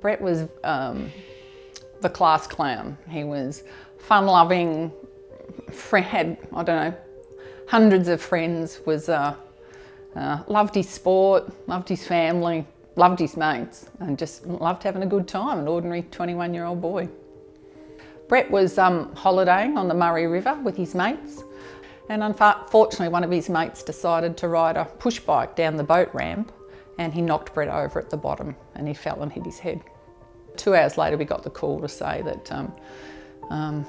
Brett was the class clown. He was fun-loving, had, I don't know, hundreds of friends, loved his sport, loved his family, loved his mates, and just loved having a good time, an ordinary 21-year-old boy. Brett was holidaying on the Murray River with his mates, and unfortunately one of his mates decided to ride a push bike down the boat ramp, and he knocked Brett over at the bottom and he fell and hit his head. 2 hours later we got the call to say that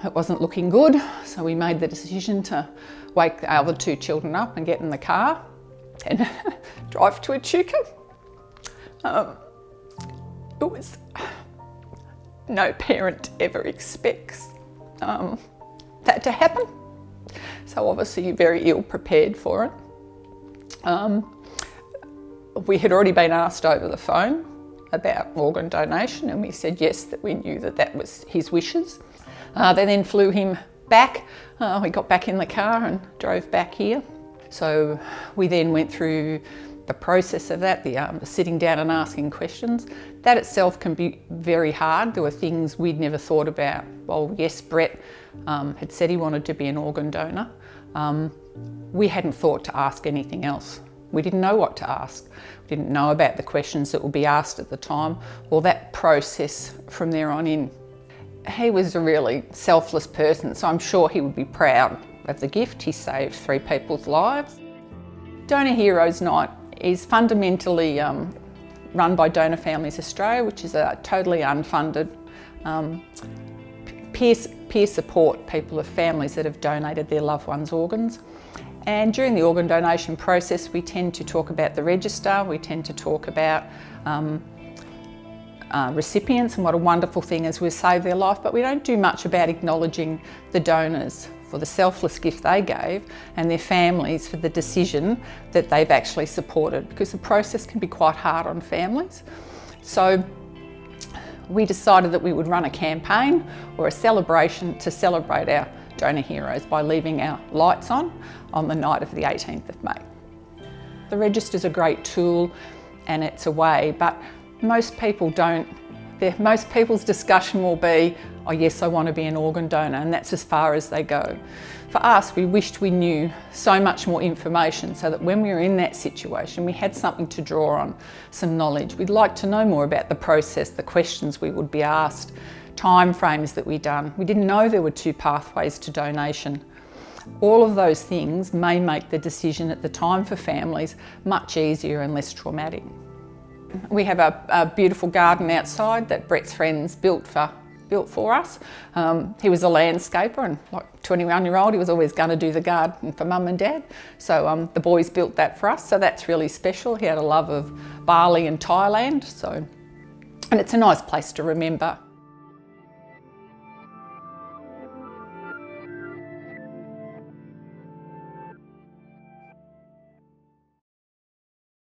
it wasn't looking good, so we made the decision to wake the other 2 children up and get in the car and drive to Echuca. It was, no parent ever expects that to happen, so obviously you're very ill prepared for it. We had already been asked over the phone about organ donation, and we said yes, that we knew that that was his wishes. They then flew him back. We got back in the car and drove back here. So we then went through the process of that, the sitting down and asking questions. That itself can be very hard. There were things we'd never thought about. Well, yes, Brett had said he wanted to be an organ donor. We hadn't thought to ask anything else. We didn't know what to ask. We didn't know about the questions that would be asked at the time, or that process from there on in. He was a really selfless person, so I'm sure he would be proud of the gift. He saved 3 people's lives. Donor Heroes Night is fundamentally run by Donor Families Australia, which is a totally unfunded peer support people of families that have donated their loved ones' organs. And during the organ donation process, we tend to talk about the register, we tend to talk about recipients and what a wonderful thing is we've saved their life, but we don't do much about acknowledging the donors for the selfless gift they gave and their families for the decision that they've actually supported, because the process can be quite hard on families. So we decided that we would run a campaign or a celebration to celebrate our donor heroes by leaving our lights on the night of the 18th of May. The register's a great tool and it's a way, but most people don't. Most people's discussion will be, oh yes, I want to be an organ donor, and that's as far as they go. For us, we wished we knew so much more information so that when we were in that situation, we had something to draw on, some knowledge. We'd like to know more about the process, the questions we would be asked, time frames that we'd done. We didn't know there were 2 pathways to donation. All of those things may make the decision at the time for families much easier and less traumatic. We have a beautiful garden outside that Brett's friends built for us. He was a landscaper, and like 21-year-old, he was always going to do the garden for Mum and Dad. So the boys built that for us, so that's really special. He had a love of Bali and Thailand, and it's a nice place to remember.